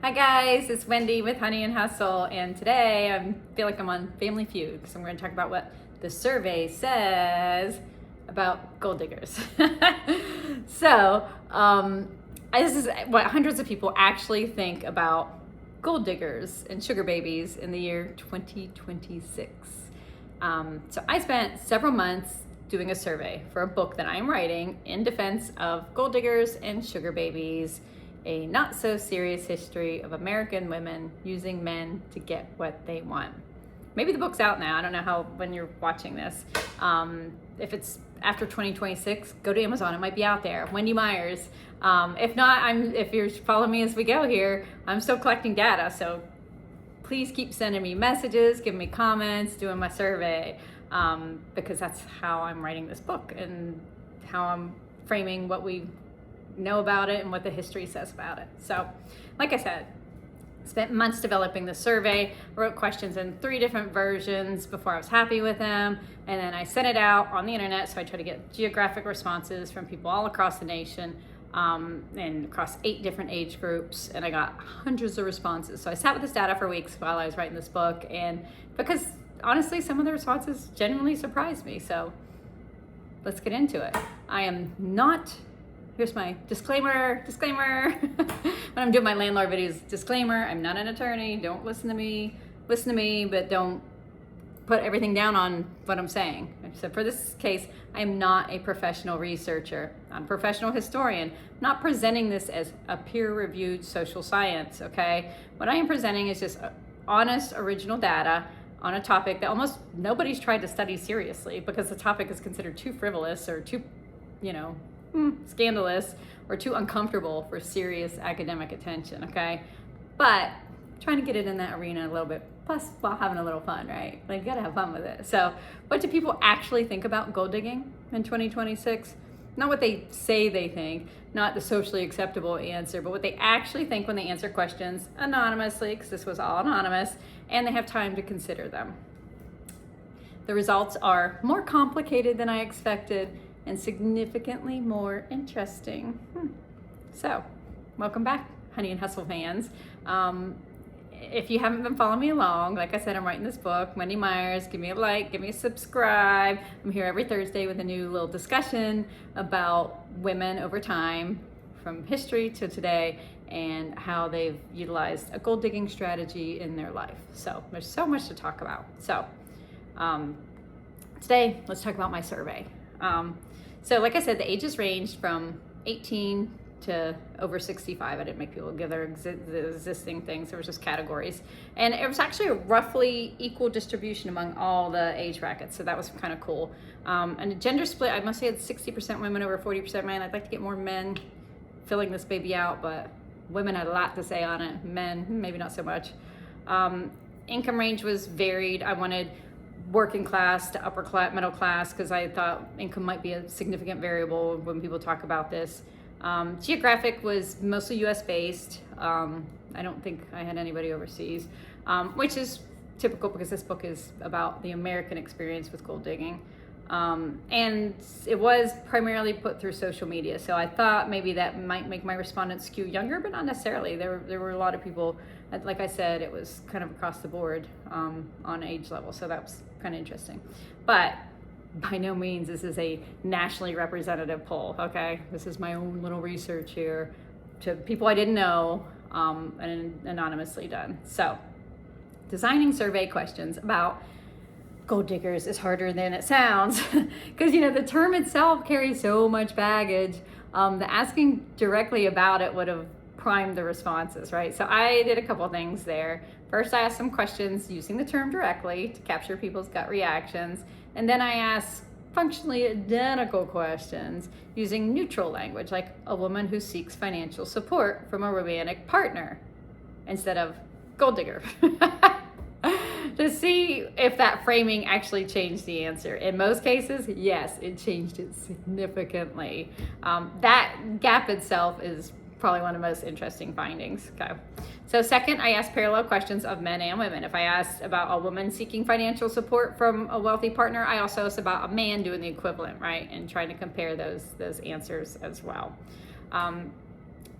Hi guys, it's Wendy with Honey and Hustle, and today I feel like I'm on Family Feud because I'm going to talk about what the survey says about gold diggers. So, this is what hundreds of people actually think about gold diggers and sugar babies in the year 2026. So I spent several months doing a survey for a book that I'm writing in defense of gold diggers and sugar babies, a not so serious history of American women using men to get what they want. Maybe the book's out now. I don't know how when you're watching this. If it's after 2026, go to Amazon. It might be out there. Wendy Myers. If not, if you're following me as we go here, I'm still collecting data. So please keep sending me messages, giving me comments, doing my survey, because that's how I'm writing this book and how I'm framing what we know about it and what the history says about it. So, like I said, spent months developing the survey, wrote questions in 3 different versions before I was happy with them, and then I sent it out on the internet. So I try to get geographic responses from people all across the nation, and across 8 different age groups, and I got hundreds of responses. So I sat with this data for weeks while I was writing this book, and because honestly some of the responses genuinely surprised me. So let's get into it. I am not, here's my disclaimer. When I'm doing my landlord videos, disclaimer, I'm not an attorney. Don't listen to me, but don't put everything down on what I'm saying. So for this case, I am not a professional researcher. I'm a professional historian. I'm not presenting this as a peer-reviewed social science, okay? What I am presenting is just honest, original data on a topic that almost nobody's tried to study seriously because the topic is considered too frivolous or too, scandalous or too uncomfortable for serious academic attention, okay? But trying to get it in that arena a little bit, plus while having a little fun, right? Like, you gotta have fun with it. So what do people actually think about gold digging in 2026? Not what they say they think, not the socially acceptable answer, but what they actually think when they answer questions anonymously, because this was all anonymous, and they have time to consider them. The results are more complicated than I expected and significantly more interesting. So, welcome back, Honey and Hustle fans. If you haven't been following me along, like I said, I'm writing this book, Wendy Myers. Give me a like, give me a subscribe. I'm here every Thursday with a new little discussion about women over time, from history to today, and how they've utilized a gold digging strategy in their life. So there's so much to talk about. So today, let's talk about my survey. So like I said, the ages ranged from 18 to over 65. I didn't make people give their existing things. There was just categories. And it was actually a roughly equal distribution among all the age brackets. So that was kind of cool. And the gender split, I must say had 60% women over 40% men. I'd like to get more men filling this baby out, but women had a lot to say on it. Men, maybe not so much. Income range was varied. I wanted working class to upper class, middle class, because I thought income might be a significant variable when people talk about this. Geographic was mostly US based. I don't think I had anybody overseas, which is typical because this book is about the American experience with gold digging. And it was primarily put through social media. So I thought maybe that might make my respondents skew younger, but not necessarily. There were a lot of people, like I said, it was kind of across the board on age level. So that was kind of interesting. But by no means this is a nationally representative poll, okay? This is my own little research here to people I didn't know, and anonymously done. So, designing survey questions about gold diggers is harder than it sounds because, the term itself carries so much baggage. The asking directly about it would have primed the responses, right? So I did a couple things there. First, I asked some questions using the term directly to capture people's gut reactions. And then I asked functionally identical questions using neutral language, like a woman who seeks financial support from a romantic partner instead of gold digger, to see if that framing actually changed the answer. In most cases, yes, it changed it significantly. That gap itself is probably one of the most interesting findings. Okay. So second, I asked parallel questions of men and women. If I asked about a woman seeking financial support from a wealthy partner, I also asked about a man doing the equivalent, right? And trying to compare those answers as well.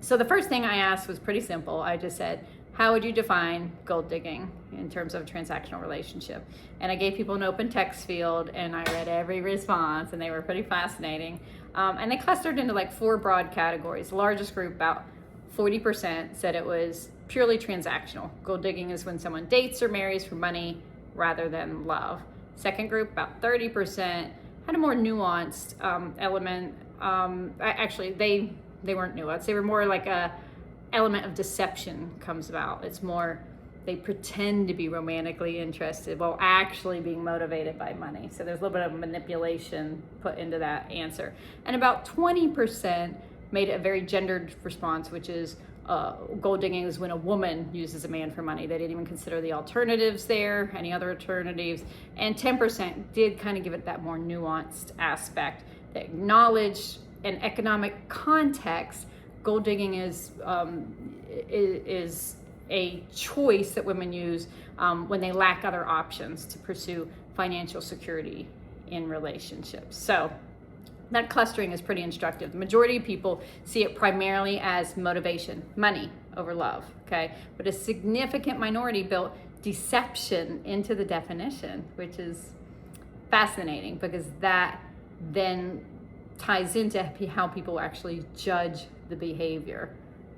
So the first thing I asked was pretty simple. I just said, how would you define gold digging in terms of a transactional relationship? And I gave people an open text field, and I read every response, and they were pretty fascinating. And they clustered into like 4 broad categories. The largest group, about 40%, said it was purely transactional. Gold digging is when someone dates or marries for money rather than love. Second group, about 30%, had a more nuanced element. Actually, they weren't nuanced. They were more like a element of deception comes about. It's more they pretend to be romantically interested while actually being motivated by money. So there's a little bit of manipulation put into that answer. And about 20% made it a very gendered response, which is gold digging is when a woman uses a man for money. They didn't even consider the alternatives there, any other alternatives. And 10% did kind of give it that more nuanced aspect that acknowledged an economic context. Gold digging is a choice that women use when they lack other options to pursue financial security in relationships. So that clustering is pretty instructive. The majority of people see it primarily as motivation, money over love, okay? But a significant minority built deception into the definition, which is fascinating because that then ties into how people actually judge the behavior,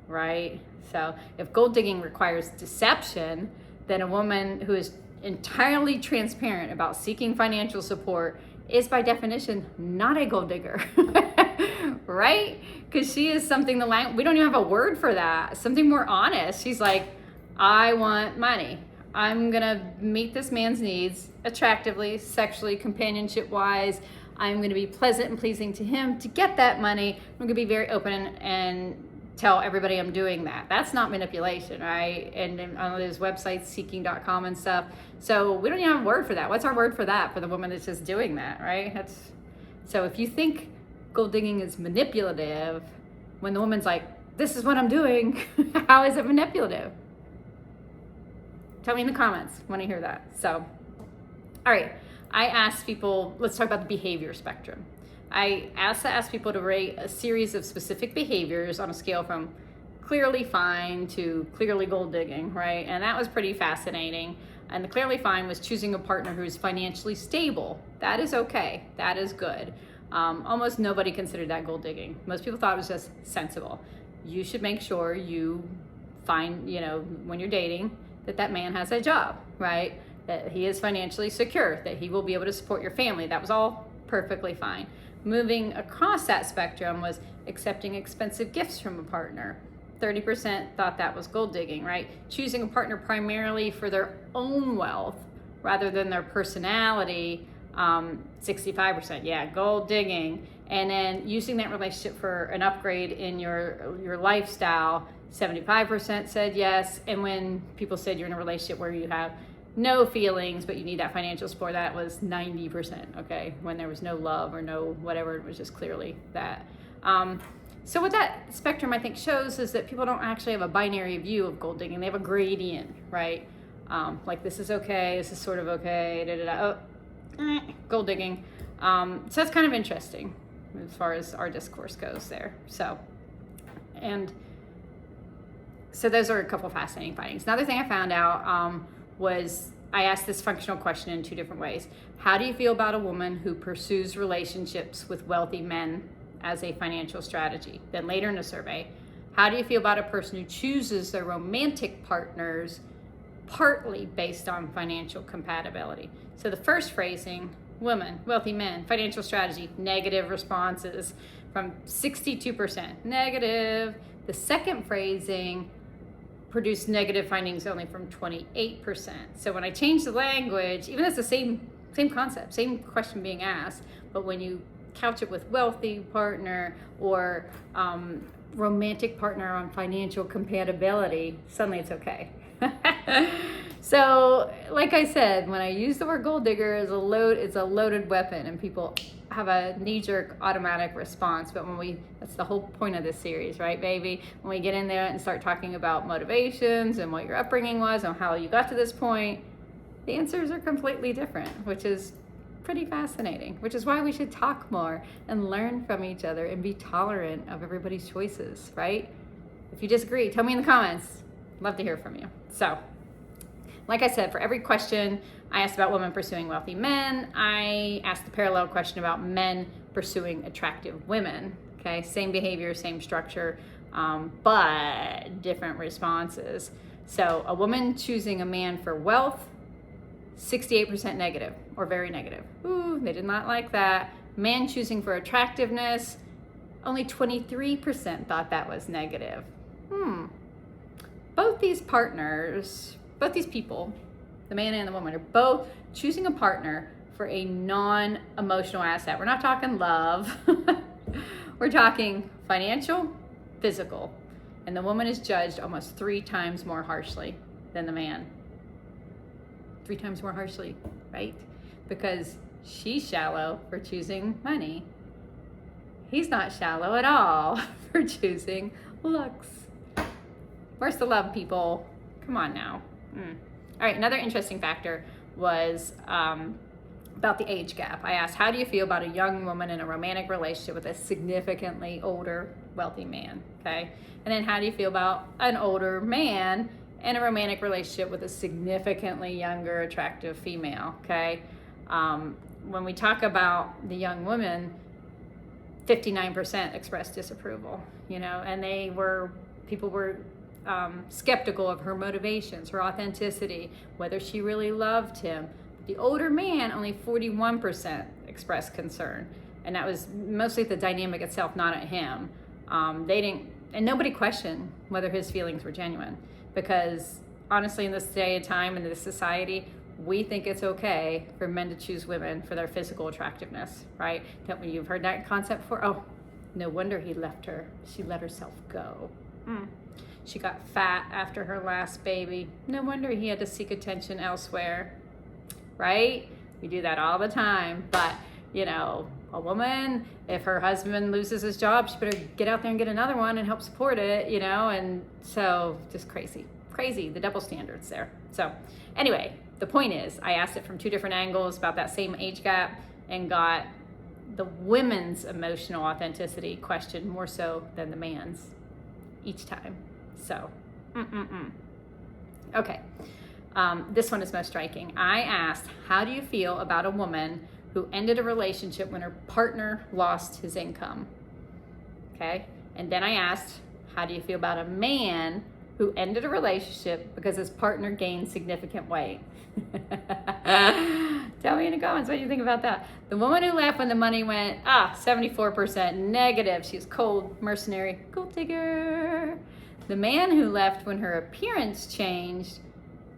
right? So if gold digging requires deception, then a woman who is entirely transparent about seeking financial support is by definition not a gold digger, right? Because she is something we don't even have a word for that, something more honest. She's like, I want money. I'm gonna meet this man's needs attractively, sexually, companionship wise. I'm going to be pleasant and pleasing to him to get that money. I'm going to be very open and tell everybody I'm doing that. That's not manipulation, right? And on those websites, seeking.com and stuff. So we don't even have a word for that. What's our word for that? For the woman that's just doing that, right? So if you think gold digging is manipulative, when the woman's like, this is what I'm doing, how is it manipulative? Tell me in the comments when I hear that. So, all right. I asked people, let's talk about the behavior spectrum. I asked people to rate a series of specific behaviors on a scale from clearly fine to clearly gold digging, right? And that was pretty fascinating. And the clearly fine was choosing a partner who's financially stable. That is okay. That is good. Almost nobody considered that gold digging. Most people thought it was just sensible. You should make sure you find, when you're dating, that man has a job, right? That he is financially secure, that he will be able to support your family. That was all perfectly fine. Moving across that spectrum was accepting expensive gifts from a partner. 30% thought that was gold digging, right? Choosing a partner primarily for their own wealth rather than their personality. 65%, yeah, gold digging. And then using that relationship for an upgrade in your lifestyle. 75% said yes. And when people said you're in a relationship where you have no feelings, but you need that financial support, that was 90%, okay? When there was no love or no whatever, it was just clearly that. So what that spectrum, I think, shows is that people don't actually have a binary view of gold digging. They have a gradient, right? Like this is okay, this is sort of okay, gold digging. So that's kind of interesting as far as our discourse goes there. So those are a couple fascinating findings. Another thing I found out was I asked this functional question in 2 different ways. How do you feel about a woman who pursues relationships with wealthy men as a financial strategy? Then later in the survey, how do you feel about a person who chooses their romantic partners partly based on financial compatibility? So the first phrasing, women, wealthy men, financial strategy, negative responses from 62%, negative. The second phrasing produced negative findings only from 28%. So when I changed the language, even though it's the same concept, same question being asked, but when you couch it with wealthy partner or romantic partner on financial compatibility, suddenly it's okay. So, like I said, when I use the word gold digger as it's a loaded weapon, and people have a knee-jerk automatic response. But that's the whole point of this series, right, baby? When we get in there and start talking about motivations and what your upbringing was and how you got to this point, the answers are completely different, which is pretty fascinating, which is why we should talk more and learn from each other and be tolerant of everybody's choices, right? If you disagree, tell me in the comments. Love to hear from you. So, like I said, for every question I asked about women pursuing wealthy men, I asked the parallel question about men pursuing attractive women. Okay, same behavior, same structure, but different responses. So a woman choosing a man for wealth, 68% negative or very negative. Ooh, they did not like that. Man choosing for attractiveness, only 23% thought that was negative. Both these partners, both these people, the man and the woman, are both choosing a partner for a non-emotional asset. We're not talking love. We're talking financial, physical. And the woman is judged almost 3 times more harshly than the man. 3 times more harshly, right? Because she's shallow for choosing money. He's not shallow at all for choosing looks. Where's the love, people? Come on now. All right, another interesting factor was about the age gap. I asked, how do you feel about a young woman in a romantic relationship with a significantly older, wealthy man? Okay. And then how do you feel about an older man in a romantic relationship with a significantly younger, attractive female? Okay. When we talk about the young woman, 59% expressed disapproval, and people were skeptical of her motivations, her authenticity, whether she really loved him. The older man, only 41% expressed concern, and that was mostly the dynamic itself, not at him. They didn't, and nobody questioned whether his feelings were genuine, because honestly, in this day and time, in this society, we think it's okay for men to choose women for their physical attractiveness, right? You've heard that concept before? Oh, no wonder he left her. She let herself go. She got fat after her last baby. No wonder he had to seek attention elsewhere, right? We do that all the time. But, a woman, if her husband loses his job, she better get out there and get another one and help support it, and so just crazy, the double standards there. So anyway, the point is, I asked it from 2 different angles about that same age gap and got the women's emotional authenticity questioned more so than the man's each time. So, Okay. This one is most striking. I asked, how do you feel about a woman who ended a relationship when her partner lost his income? Okay. And then I asked, how do you feel about a man who ended a relationship because his partner gained significant weight? Tell me in the comments what you think about that. The woman who left when the money went, 74% negative. She was cold, mercenary, gold digger. The man who left when her appearance changed,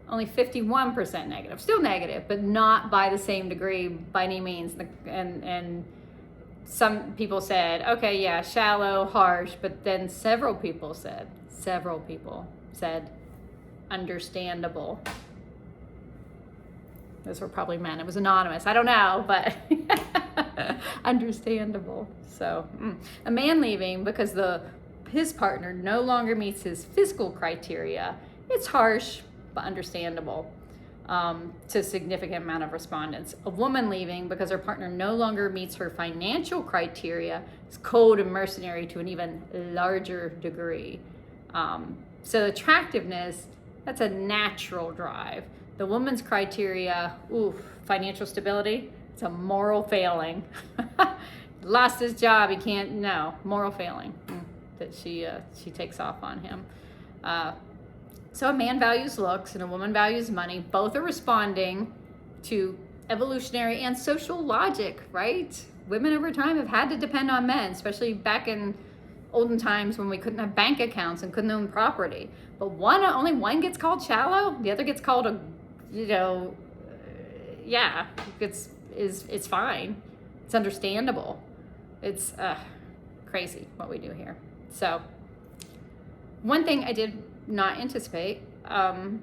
only 51% negative. Still negative, but not by the same degree by any means. And some people said, okay, yeah, shallow, harsh, but then several people said, understandable. Those were probably men. It was anonymous. I don't know, but understandable. So a man leaving because his partner no longer meets his physical criteria. It's harsh, but understandable to a significant amount of respondents. A woman leaving because her partner no longer meets her financial criteria is cold and mercenary to an even larger degree. So attractiveness, that's a natural drive. The woman's criteria, financial stability, it's a moral failing. Lost his job, he can't, no, moral failing that she takes off on him. So a man values looks and a woman values money. Both are responding to evolutionary and social logic, right? Women over time have had to depend on men, especially back in olden times when we couldn't have bank accounts and couldn't own property. But only one gets called shallow, the other gets called it's fine. It's understandable. It's crazy what we do here. So one thing I did not anticipate, I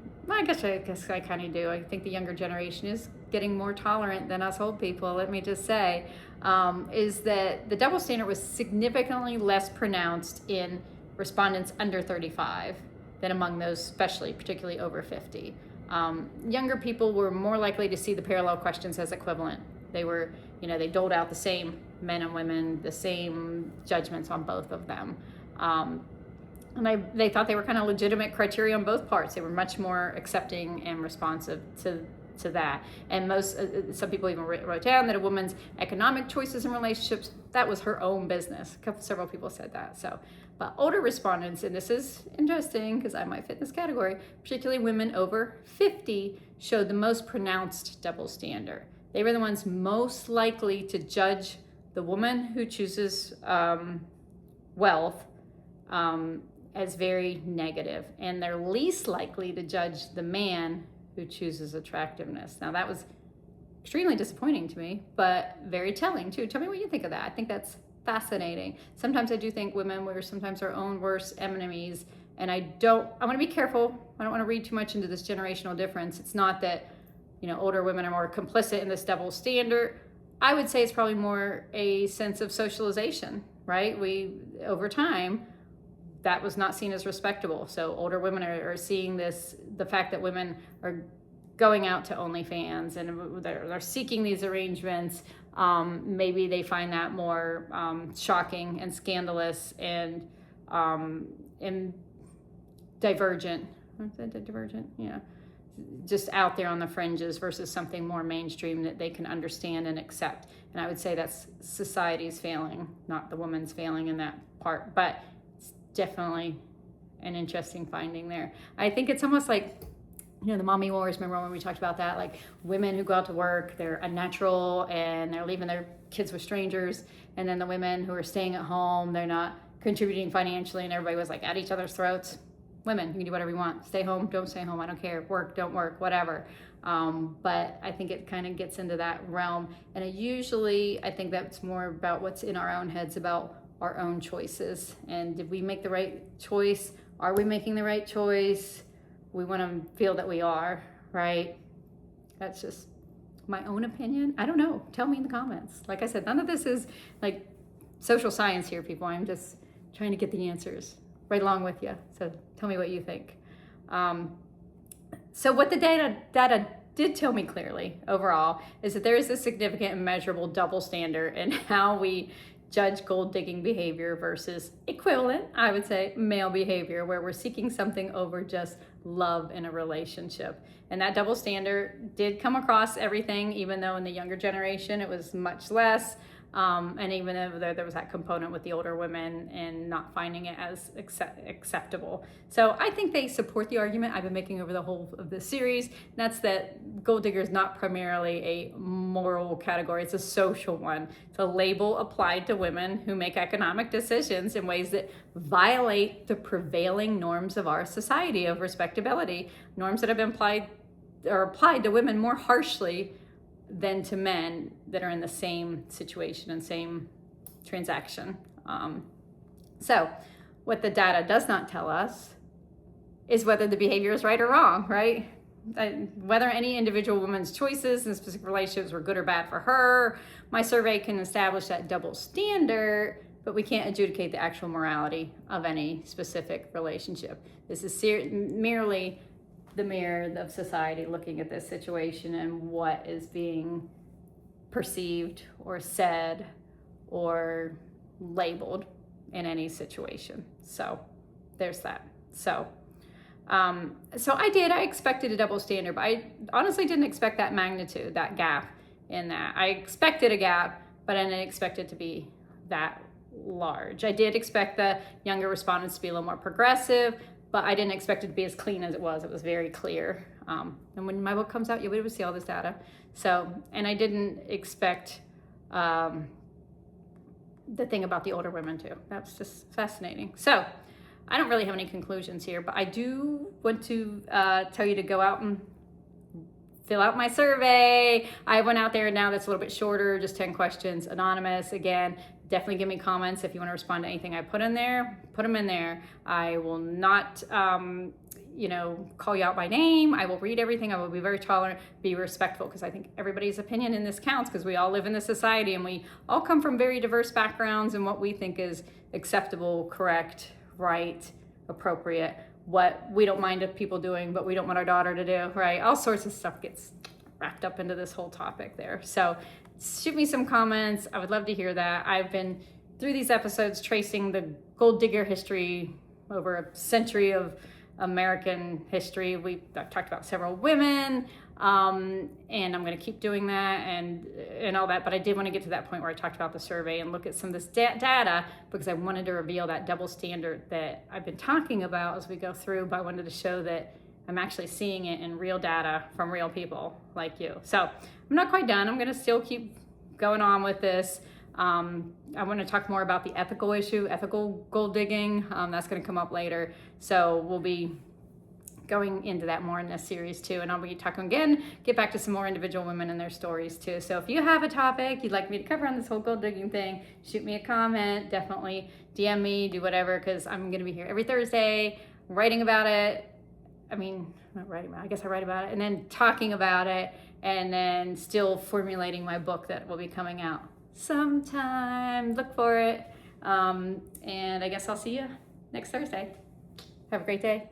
guess I kind of do. I think the younger generation is getting more tolerant than us old people, let me just say, is that the double standard was significantly less pronounced in respondents under 35 than among those particularly over 50. Younger people were more likely to see the parallel questions as equivalent. They were, they doled out the same men and women, the same judgments on both of them. And they thought they were kind of legitimate criteria on both parts. They were much more accepting and responsive to that. And some people even wrote down that a woman's economic choices and relationships, that was her own business. Several people said that. So, but older respondents, and this is interesting because I might fit this category, particularly women over 50, showed the most pronounced double standard. They were the ones most likely to judge the woman who chooses wealth as very negative, and they're least likely to judge the man who chooses attractiveness. Now that was extremely disappointing to me, but very telling too. Tell me what you think of that. I think that's fascinating. Sometimes I do think women were sometimes our own worst enemies, and I want to be careful. I don't want to read too much into this generational difference. It's not that, older women are more complicit in this double standard. I would say it's probably more a sense of socialization, right? Over time, that was not seen as respectable. So older women are seeing the fact that women are going out to OnlyFans and they're seeking these arrangements. Maybe they find that more shocking and scandalous and divergent. Is that divergent? Yeah. Just out there on the fringes versus something more mainstream that they can understand and accept. And I would say that's society's failing, not the woman's failing in that part. But definitely an interesting finding there. I think it's almost like, the mommy wars. Remember when we talked about that? Like women who go out to work, they're unnatural and they're leaving their kids with strangers. And then the women who are staying at home, they're not contributing financially, and everybody was like at each other's throats. Women, you can do whatever you want. Stay home, don't stay home. I don't care. Work, don't work, whatever. But I think it kind of gets into that realm. And I think that's more about what's in our own heads about our own choices. And did we make the right choice? Are we making the right choice? We want to feel that we are, right? That's just my own opinion. I don't know. Tell me in the comments. Like I said, none of this is like social science here, people. I'm just trying to get the answers right along with you. So tell me what you think. So what the data did tell me clearly overall is that there is a significant and measurable double standard in how we judge gold digging behavior versus equivalent, I would say, male behavior, where we're seeking something over just love in a relationship. And that double standard did come across everything, even though in the younger generation it was much less. And even though there was that component with the older women and not finding it as acceptable. So I think they support the argument I've been making over the whole of this series. And that's that gold digger is not primarily a moral category, it's a social one. It's a label applied to women who make economic decisions in ways that violate the prevailing norms of our society of respectability, norms that have been applied to women more harshly than to men that are in the same situation and same transaction. So what the data does not tell us is whether the behavior is right or wrong, right? Whether any individual woman's choices in specific relationships were good or bad for her. My survey can establish that double standard, but we can't adjudicate the actual morality of any specific relationship. This is merely the mirror of society looking at this situation and what is being perceived or said or labeled in any situation. So there's that. So I expected a double standard, but I honestly didn't expect that magnitude, that gap in that. I expected a gap, but I didn't expect it to be that large. I did expect the younger respondents to be a little more progressive, but I didn't expect it to be as clean as it was. It was very clear. And when my book comes out, you'll be able to see all this data. So, and I didn't expect the thing about the older women too. That's just fascinating. So I don't really have any conclusions here, but I do want to tell you to go out and fill out my survey. I went out there now that's a little bit shorter, just 10 questions, anonymous. Again, definitely give me comments if you want to respond to anything I put in there, put them in there. I will not, call you out by name. I will read everything. I will be very tolerant, be respectful, because I think everybody's opinion in this counts, because we all live in this society and we all come from very diverse backgrounds and what we think is acceptable, correct, right, appropriate, what we don't mind if people doing, but we don't want our daughter to do, right? All sorts of stuff gets wrapped up into this whole topic there. So shoot me some comments. I would love to hear that. I've been through these episodes tracing the gold digger history over a century of American history. I've talked about several women, and I'm going to keep doing that and all that. But I did want to get to that point where I talked about the survey and look at some of this data, because I wanted to reveal that double standard that I've been talking about as we go through. But I wanted to show that I'm actually seeing it in real data from real people like you. So I'm not quite done. I'm going to still keep going on with this. I want to talk more about the ethical issue, ethical gold digging. That's going to come up later. So we'll be going into that more in this series too. And I'll be talking again, get back to some more individual women and their stories too. So if you have a topic you'd like me to cover on this whole gold digging thing, shoot me a comment, definitely DM me, do whatever, because I'm going to be here every Thursday writing about it. I mean, not writing about it, I guess I write about it, and then talking about it, and then still formulating my book that will be coming out sometime. Look for it. And I guess I'll see you next Thursday. Have a great day.